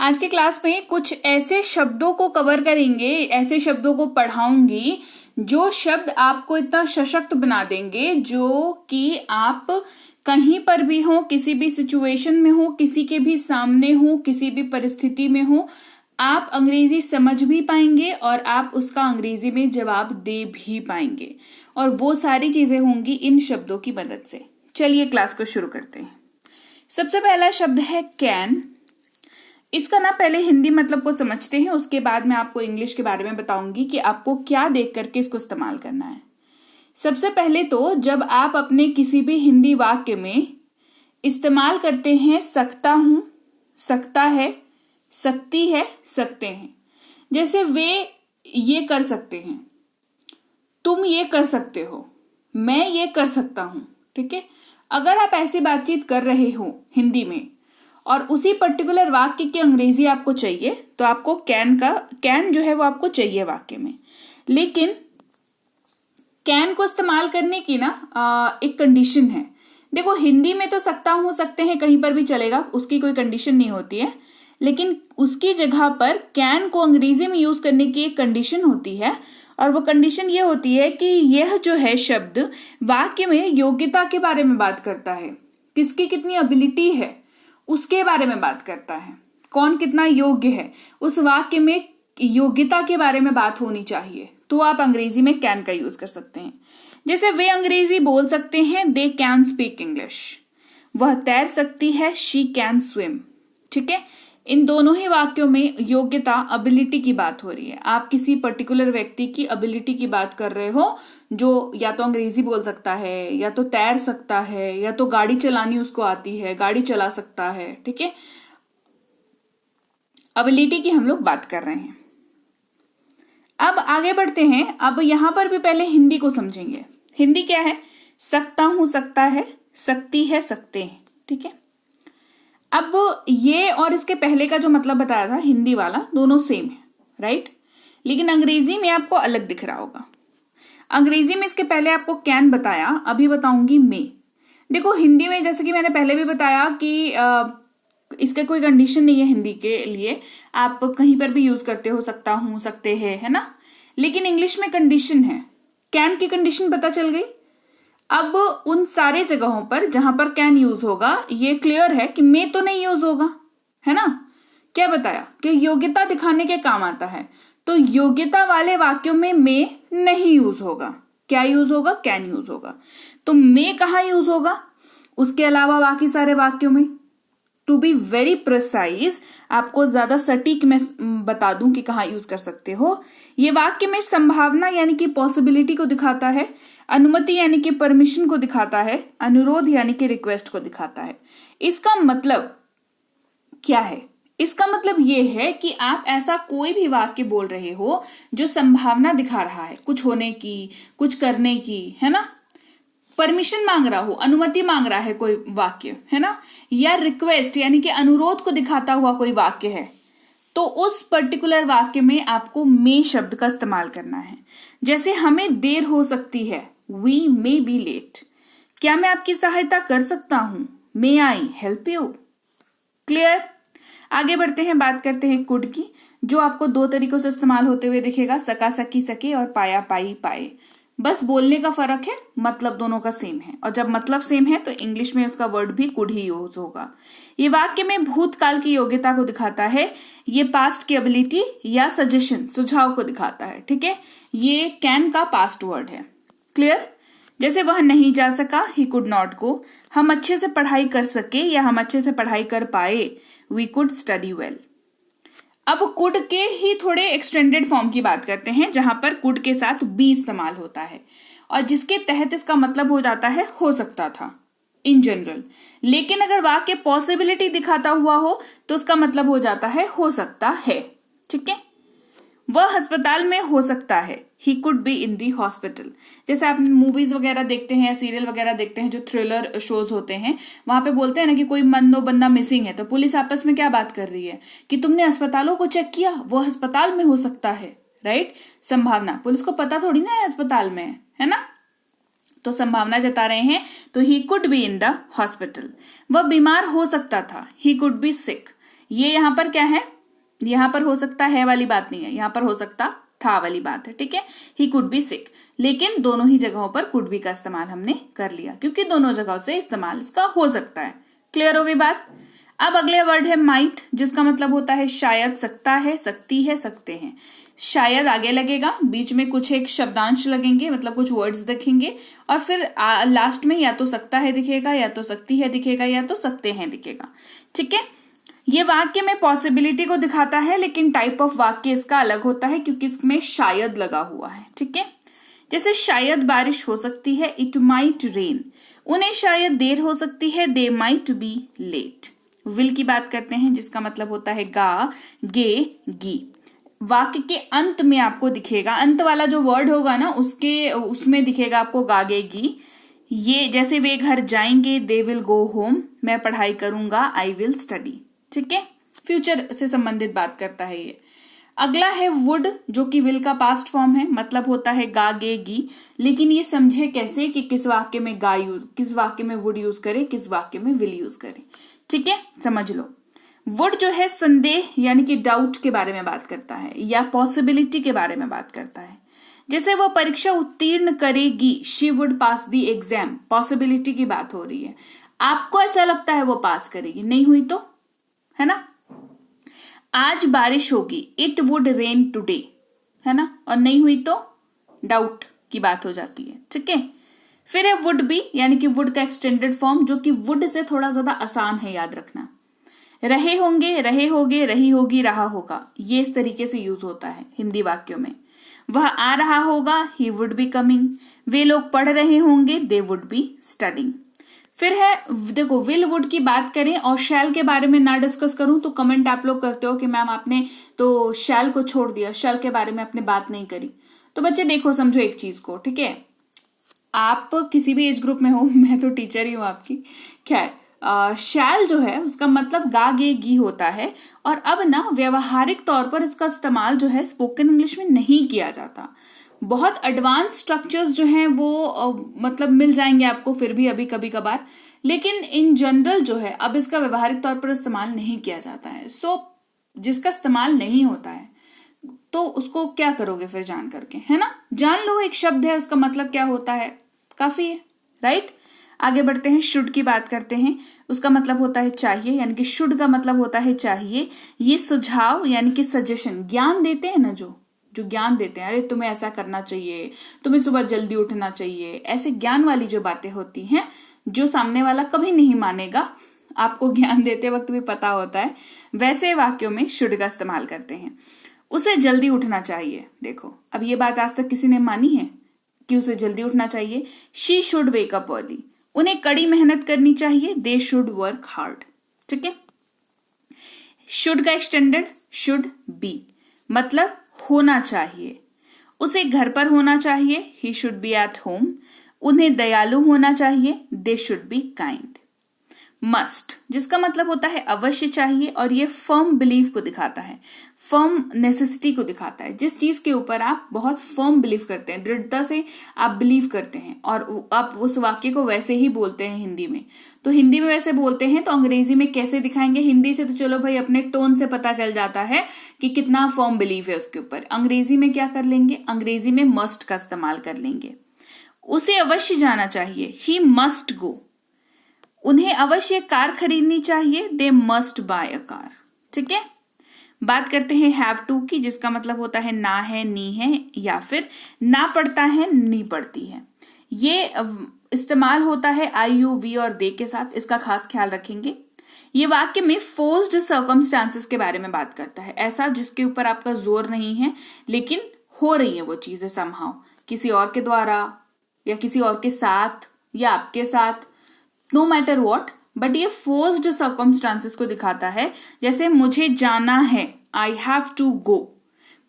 आज के क्लास में कुछ ऐसे शब्दों को कवर करेंगे, ऐसे शब्दों को पढ़ाऊंगी जो शब्द आपको इतना सशक्त बना देंगे जो कि आप कहीं पर भी हो, किसी भी सिचुएशन में हो, किसी के भी सामने हो, किसी भी परिस्थिति में हो, आप अंग्रेजी समझ भी पाएंगे और आप उसका अंग्रेजी में जवाब दे भी पाएंगे। और वो सारी चीजें होंगी इन शब्दों की मदद से। चलिए क्लास को शुरू करते हैं। सबसे पहला शब्द है कैन। इसका ना पहले हिंदी मतलब को समझते हैं, उसके बाद मैं आपको इंग्लिश के बारे में बताऊंगी कि आपको क्या देख करके इसको इस्तेमाल करना है। सबसे पहले तो जब आप अपने किसी भी हिंदी वाक्य में इस्तेमाल करते हैं सकता हूं, सकता है, सकती है, सकते हैं, जैसे वे ये कर सकते हैं, तुम ये कर सकते हो, मैं ये कर सकता हूं। ठीक है, अगर आप ऐसी बातचीत कर रहे हो हिंदी में और उसी पर्टिकुलर वाक्य की अंग्रेजी आपको चाहिए तो आपको कैन जो है वो आपको चाहिए वाक्य में। लेकिन कैन को इस्तेमाल करने की ना एक कंडीशन है। देखो हिंदी में तो सकता हूं, सकते हैं कहीं पर भी चलेगा, उसकी कोई कंडीशन नहीं होती है। लेकिन उसकी जगह पर कैन को अंग्रेजी में यूज करने की एक कंडीशन होती है और वो कंडीशन ये होती है कि यह जो है शब्द वाक्य में योग्यता के बारे में बात करता है, किसकी कितनी एबिलिटी है उसके बारे में बात करता है, कौन कितना योग्य है, उस वाक्य में योग्यता के बारे में बात होनी चाहिए। तो आप अंग्रेजी में कैन का यूज कर सकते हैं। जैसे वे अंग्रेजी बोल सकते हैं, दे कैन स्पीक इंग्लिश। वह तैर सकती है, शी कैन स्विम। ठीक है, इन दोनों ही वाक्यों में योग्यता, एबिलिटी की बात हो रही है। आप किसी पर्टिकुलर व्यक्ति की एबिलिटी की बात कर रहे हो जो या तो अंग्रेजी बोल सकता है, या तो तैर सकता है, या तो गाड़ी चलानी उसको आती है, गाड़ी चला सकता है। ठीक है, एबिलिटी की हम लोग बात कर रहे हैं। अब आगे बढ़ते हैं। अब यहां पर भी पहले हिंदी को समझेंगे। हिंदी क्या है? सकता हूं, सकता है, सकती है, सकते हैं। ठीक है, अब ये और इसके पहले का जो मतलब बताया था हिंदी वाला, दोनों सेम है, राइट? लेकिन अंग्रेजी में आपको अलग दिख रहा होगा। अंग्रेजी में इसके पहले आपको कैन बताया, अभी बताऊंगी मे। देखो हिंदी में जैसे कि मैंने पहले भी बताया कि इसका कोई कंडीशन नहीं है हिंदी के लिए, आप कहीं पर भी यूज करते हो सकता हूं, सकते हैं, है ना। लेकिन इंग्लिश में कंडीशन है, कैन की कंडीशन पता चल गई। अब उन सारे जगहों पर जहां पर कैन यूज होगा ये क्लियर है कि मे तो नहीं यूज होगा, है ना। क्या बताया कि योग्यता दिखाने के काम आता है, तो योग्यता वाले वाक्यों में मे नहीं यूज होगा। क्या यूज होगा? कैन यूज होगा। तो मे कहां यूज होगा? उसके अलावा बाकी सारे वाक्यों में। टू बी वेरी प्रिसाइज, आपको ज्यादा सटीक मैं बता दूं कि कहां यूज कर सकते हो। ये वाक्य में संभावना यानी कि पॉसिबिलिटी को दिखाता है, अनुमति यानी कि परमिशन को दिखाता है, अनुरोध यानी कि रिक्वेस्ट को दिखाता है। इसका मतलब क्या है? इसका मतलब ये है कि आप ऐसा कोई भी वाक्य बोल रहे हो जो संभावना दिखा रहा है कुछ होने की, कुछ करने की, है ना। परमिशन मांग रहा हो, अनुमति मांग रहा है कोई वाक्य, है ना, या रिक्वेस्ट यानी कि अनुरोध को दिखाता हुआ कोई वाक्य है, तो उस पर्टिकुलर वाक्य में आपको मे शब्द का इस्तेमाल करना है। जैसे हमें देर हो सकती है, वी मे बी लेट। क्या मैं आपकी सहायता कर सकता हूं? मे आई हेल्प यू। क्लियर? आगे बढ़ते हैं, बात करते हैं कुड की, जो आपको दो तरीकों से इस्तेमाल होते हुए दिखेगा, सका सकी सके और पाया पाई पाए। बस बोलने का फर्क है, मतलब दोनों का सेम है। और जब मतलब सेम है तो इंग्लिश में उसका वर्ड भी कुड ही यूज होगा। ये वाक्य में भूतकाल की योग्यता को दिखाता है, ये पास्ट की एबिलिटी या सजेशन, सुझाव को दिखाता है। ठीक है, ये कैन का पास्ट वर्ड है। क्लियर? जैसे वह नहीं जा सका, ही कुड नॉट गो। हम अच्छे से पढ़ाई कर सके या हम अच्छे से पढ़ाई कर पाए, वी कुड स्टडी वेल। अब कुड के ही थोड़े एक्सटेंडेड फॉर्म की बात करते हैं, जहां पर कुड के साथ बी इस्तेमाल होता है और जिसके तहत इसका मतलब हो जाता है हो सकता था इन जनरल। लेकिन अगर वाक्य पॉसिबिलिटी दिखाता हुआ हो तो उसका मतलब हो जाता है हो सकता है। ठीक है, वह अस्पताल में हो सकता है, he could be in the hospital. जैसे आप मूवीज वगैरह देखते हैं या सीरियल वगैरह देखते हैं जो थ्रिलर शोज होते हैं, वहां पे बोलते हैं ना कि कोई मनो बंदा मिसिंग है, तो पुलिस आपस में क्या बात कर रही है कि तुमने अस्पतालों को चेक किया, वो अस्पताल में हो सकता है, राइट। संभावना, पुलिस को पता थोड़ी ना है अस्पताल में है ना, तो संभावना जता रहे हैं, तो he could be in the hospital. वह बीमार हो सकता था, ही कुड बी सिक। ये यहाँ पर क्या है? यहां पर हो सकता है वाली बात नहीं है, यहां पर हो सकता था वाली बात है, ठीक है। ही कुड बी सिक, लेकिन दोनों ही जगहों पर कुड बी का इस्तेमाल हमने कर लिया क्योंकि दोनों जगहों से इस्तेमाल इसका हो सकता है। क्लियर हो गई बात। अब अगले वर्ड है माइट, जिसका मतलब होता है शायद, सकता है, सकती है, सकते हैं। शायद आगे लगेगा, बीच में कुछ एक शब्दांश लगेंगे, मतलब कुछ वर्ड्स दिखेंगे, और फिर लास्ट में या तो सकता है दिखेगा, या तो सकती है दिखेगा, या तो सकते हैं दिखेगा, ठीक है। ये वाक्य में पॉसिबिलिटी को दिखाता है, लेकिन टाइप ऑफ वाक्य इसका अलग होता है क्योंकि इसमें शायद लगा हुआ है, ठीक है। जैसे शायद बारिश हो सकती है, इट माइट रेन, उन्हें शायद देर हो सकती है, they might be late. Will की बात करते हैं, जिसका मतलब होता है गा, गे, गी। वाक्य के अंत में आपको दिखेगा, अंत वाला जो वर्ड होगा ना उसमें दिखेगा आपको गा, गे, गी। ये जैसे वे घर जाएंगे, दे विल गो होम, मैं पढ़ाई करूंगा, आई विल स्टडी, ठीक है। फ्यूचर से संबंधित बात करता है ये। अगला है वुड, जो कि विल का पास्ट फॉर्म है, मतलब होता है गा, गे, गी। लेकिन ये समझे कैसे कि किस वाक्य में किस वाक्य में वुड यूज करे, किस वाक्य में विल यूज करे, ठीक है, समझ लो। वुड जो है संदेह यानी कि डाउट के बारे में बात करता है, या पॉसिबिलिटी के बारे में बात करता है। जैसे वह परीक्षा उत्तीर्ण करेगी, she would pass the exam, possibility की बात हो रही है। आपको ऐसा लगता है वो पास करेगी, नहीं हुई तो, है ना। आज बारिश होगी, इट वुड रेन टुडे, है ना, और नहीं हुई तो डाउट की बात हो जाती है, ठीक है। फिर है वुड बी, यानी कि वुड का एक्सटेंडेड फॉर्म, जो कि वुड से थोड़ा ज्यादा आसान है याद रखना। रहे होंगे, रहे होगे, रही होगी, रहा होगा, ये इस तरीके से यूज होता है हिंदी वाक्यों में। वह आ रहा होगा, ही वुड बी कमिंग, वे लोग पढ़ रहे होंगे, दे वुड बी स्टडिंग। फिर है, देखो विल वुड की बात करें और शैल के बारे में ना डिस्कस करूं तो कमेंट आप लोग करते हो कि मैम आपने तो शैल को छोड़ दिया, शैल के बारे में आपने बात नहीं करी। तो बच्चे देखो समझो एक चीज को, ठीक है, आप किसी भी एज ग्रुप में हो, मैं तो टीचर ही हूं आपकी, खैर शैल जो है उसका मतलब गा, गे, गी होता है। और अब ना व्यावहारिक तौर पर इसका इस्तेमाल जो है स्पोकन इंग्लिश में नहीं किया जाता। बहुत एडवांस स्ट्रक्चर्स जो हैं वो मतलब मिल जाएंगे आपको फिर भी अभी कभी कभार, लेकिन इन जनरल जो है अब इसका व्यवहारिक तौर पर इस्तेमाल नहीं किया जाता है। सो जिसका इस्तेमाल नहीं होता है तो उसको क्या करोगे फिर जान करके, है ना। जान लो एक शब्द है, उसका मतलब क्या होता है, काफी है, राइट। आगे बढ़ते हैं, शुड की बात करते हैं। उसका मतलब होता है चाहिए, यानी कि शुड का मतलब होता है चाहिए। ये सुझाव यानी कि सजेशन, ज्ञान देते हैं ना, जो ज्ञान देते हैं, अरे तुम्हें ऐसा करना चाहिए, तुम्हें सुबह जल्दी उठना चाहिए, ऐसे ज्ञान वाली जो बातें होती हैं जो सामने वाला कभी नहीं मानेगा, आपको ज्ञान देते वक्त भी पता होता है, वैसे वाक्यों में शुड का इस्तेमाल करते हैं। उसे जल्दी उठना चाहिए, देखो अब ये बात आज तक किसी ने मानी है कि उसे जल्दी उठना चाहिए। She should wake up early, उन्हें कड़ी मेहनत करनी चाहिए, दे शुड वर्क हार्ड, ठीक है। शुड का एक्सटेंडेड शुड बी, मतलब होना चाहिए। उसे घर पर होना चाहिए, he should be at home. उन्हें दयालु होना चाहिए, they should be kind. Must, जिसका मतलब होता है अवश्य चाहिए, और ये फर्म बिलीव को दिखाता है, फर्म नेसेसिटी को दिखाता है। जिस चीज के ऊपर आप बहुत फर्म बिलीव करते हैं, दृढ़ता से आप बिलीव करते हैं, और आप उस वाक्य को वैसे ही बोलते हैं हिंदी में। तो हिंदी में वैसे बोलते हैं तो अंग्रेजी में कैसे दिखाएंगे। हिंदी से तो चलो भाई अपने टोन से पता चल जाता है कि कितना फर्म बिलीव है उसके ऊपर। अंग्रेजी में क्या कर लेंगे, अंग्रेजी में मस्ट का इस्तेमाल कर लेंगे। उसे अवश्य जाना चाहिए, ही मस्ट गो। उन्हें अवश्य कार खरीदनी चाहिए, they must buy a car, ठीक है। बात करते हैं हैव टू की, जिसका मतलब होता है ना है, नी है, या फिर ना पड़ता है, नी पड़ती है। ये इस्तेमाल होता है आई, यू, वी और दे के साथ, इसका खास ख्याल रखेंगे। ये वाक्य में फोर्स्ड सर्कमस्टांसेस के बारे में बात करता है, ऐसा जिसके ऊपर आपका जोर नहीं है लेकिन हो रही है वो चीजें समहाउ, किसी और के द्वारा या किसी और के साथ या आपके साथ, नो मैटर वॉट, बट ये फोर्स्ड सर्कमस्टांसेस को दिखाता है। जैसे मुझे जाना है, आई हैव टू गो,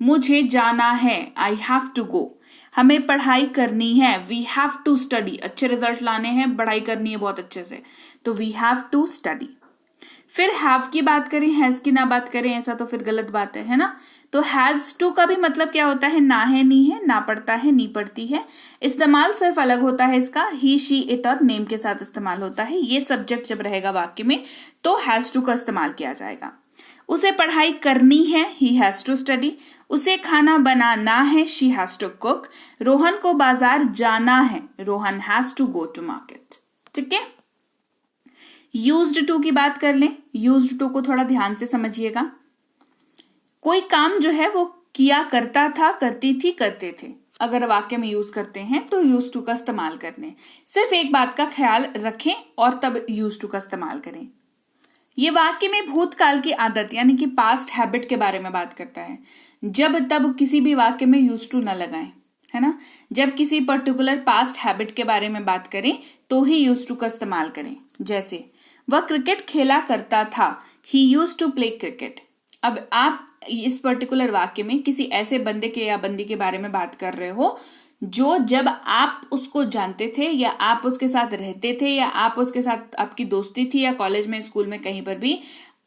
मुझे जाना है, आई हैव टू गो। हमें पढ़ाई करनी है, वी हैव टू स्टडी, अच्छे रिजल्ट लाने हैं, पढ़ाई करनी है बहुत अच्छे से, तो वी हैव टू स्टडी। फिर हैव की बात करें, हैज की ना बात करें, ऐसा तो फिर गलत बात है ना। तो हैज टू का भी मतलब क्या होता है, ना है, नी है, ना पड़ता है, नी पड़ती है। इस्तेमाल सिर्फ अलग होता है इसका, ही, शी, इट और नेम के साथ इस्तेमाल होता है। ये सब्जेक्ट जब रहेगा वाक्य में तो हैज टू का इस्तेमाल किया जाएगा। उसे पढ़ाई करनी है, ही हैज टू स्टडी। उसे खाना बनाना है, she has to cook. Rohan को बाजार जाना है, Rohan has to go to market. ठीक है, यूज्ड टू की बात कर लें। यूज्ड टू को थोड़ा ध्यान से समझिएगा। कोई काम जो है वो किया करता था, करती थी, करते थे। अगर वाक्य में यूज करते हैं तो यूज टू का इस्तेमाल करने। सिर्फ एक बात का ख्याल रखें और तब यूज टू का इस्तेमाल करें। ये वाक्य में भूतकाल की आदत यानी कि पास्ट हैबिट के बारे में बात करता है। जब तब किसी भी वाक्य में यूज टू न लगाएं, है ना। जब किसी पर्टिकुलर पास्ट हैबिट के बारे में बात करें तो ही यूज टू का इस्तेमाल करें। जैसे वह क्रिकेट खेला करता था, he used to play cricket. अब आप इस पर्टिकुलर वाक्य में किसी ऐसे बंदे के या बंदी के बारे में बात कर रहे हो जो जब आप उसको जानते थे या आप उसके साथ रहते थे या आप उसके साथ आपकी दोस्ती थी या कॉलेज में, स्कूल में, कहीं पर भी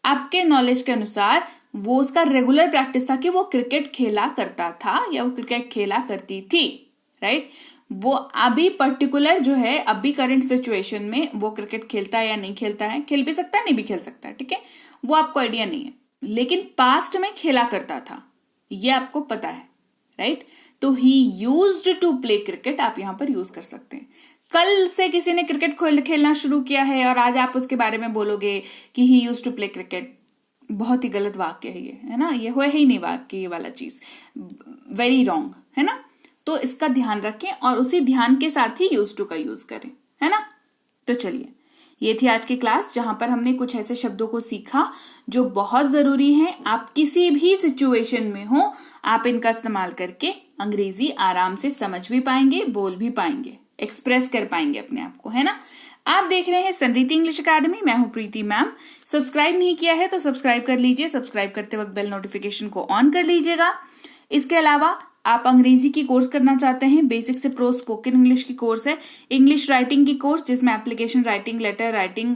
आपके नॉलेज के अनुसार वो उसका रेगुलर प्रैक्टिस था कि वो क्रिकेट खेला करता था या वो क्रिकेट खेला करती थी, राइट। वो अभी पर्टिकुलर जो है, अभी करंट सिचुएशन में वो क्रिकेट खेलता है या नहीं खेलता है, खेल भी सकता है, नहीं भी खेल सकता है, ठीक है, वो आपको आइडिया नहीं है, लेकिन पास्ट में खेला करता था ये आपको पता है, राइट। तो he used to play cricket आप यहां पर यूज कर सकते हैं। कल से किसी ने क्रिकेट खेलना शुरू किया है और आज आप उसके बारे में बोलोगे कि he used to play cricket, बहुत ही गलत वाक्य है ये, है ना। ये हुआ ही नहीं वाक्य, ये वाला चीज वेरी रॉन्ग है ना। तो इसका ध्यान रखें और उसी ध्यान के साथ ही यूज टू का यूज करें, है ना। तो चलिए, ये थी आज की क्लास जहां पर हमने कुछ ऐसे शब्दों को सीखा जो बहुत जरूरी हैं। आप किसी भी सिचुएशन में हो, आप इनका इस्तेमाल करके अंग्रेजी आराम से समझ भी पाएंगे, बोल भी पाएंगे, एक्सप्रेस कर पाएंगे अपने आप को, है ना। आप देख रहे हैं संरीति इंग्लिश अकेडमी, मैं हूं प्रीति मैम। सब्सक्राइब नहीं किया है तो सब्सक्राइब कर लीजिए। सब्सक्राइब करते वक्त बेल नोटिफिकेशन को ऑन कर लीजिएगा। इसके अलावा आप अंग्रेजी की कोर्स करना चाहते हैं, बेसिक से प्रो स्पोकन इंग्लिश की कोर्स है, इंग्लिश राइटिंग की कोर्स जिसमें application writing, letter writing,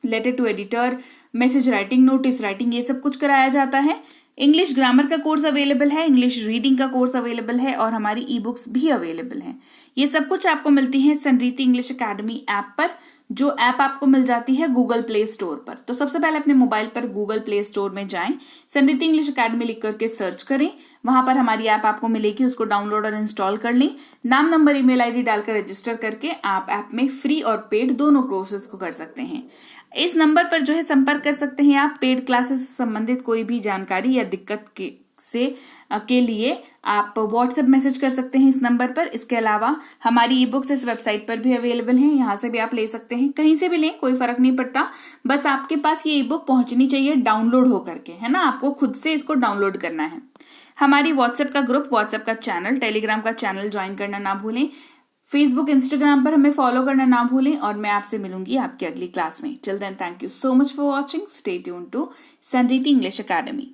letter to editor, message writing, notice writing, ये सब कुछ कराया जाता है। इंग्लिश ग्रामर का कोर्स अवेलेबल है, इंग्लिश रीडिंग का कोर्स अवेलेबल है और हमारी ई बुक्स भी अवेलेबल हैं। ये सब कुछ आपको मिलती है संरीति इंग्लिश अकेडमी ऐप पर, जो ऐप आपको मिल जाती है गूगल प्ले स्टोर पर। तो सबसे पहले अपने मोबाइल पर गूगल प्ले स्टोर में जाएं, संरीति इंग्लिश अकेडमी लिख करके सर्च करें, वहां पर हमारी ऐप आपको मिलेगी, उसको डाउनलोड और इंस्टॉल कर लें। नाम, नंबर, ईमेल आईडी डालकर रजिस्टर करके आप ऐप में फ्री और पेड दोनों प्रोसेस को कर सकते हैं। इस नंबर पर जो है संपर्क कर सकते हैं आप पेड क्लासेस से संबंधित कोई भी जानकारी या दिक्कत के लिए आप व्हाट्सएप मैसेज कर सकते हैं इस नंबर पर। इसके अलावा हमारी ई बुक्स इस वेबसाइट पर भी अवेलेबल हैं, यहां से भी आप ले सकते हैं, कहीं से भी लें, कोई फर्क नहीं पड़ता। बस आपके पास ये ई बुक पहुंचनी चाहिए डाउनलोड होकर के, है ना। आपको खुद से इसको डाउनलोड करना है। हमारी व्हाट्सएप का ग्रुप, व्हाट्सएप का चैनल, टेलीग्राम का चैनल ज्वाइन करना ना भूलें। फेसबुक, इंस्टाग्राम पर हमें फॉलो करना ना भूलें और मैं आपसे मिलूंगी आपकी अगली क्लास में। Till then, thank you so much for watching. Stay tuned to Sanriti English academy.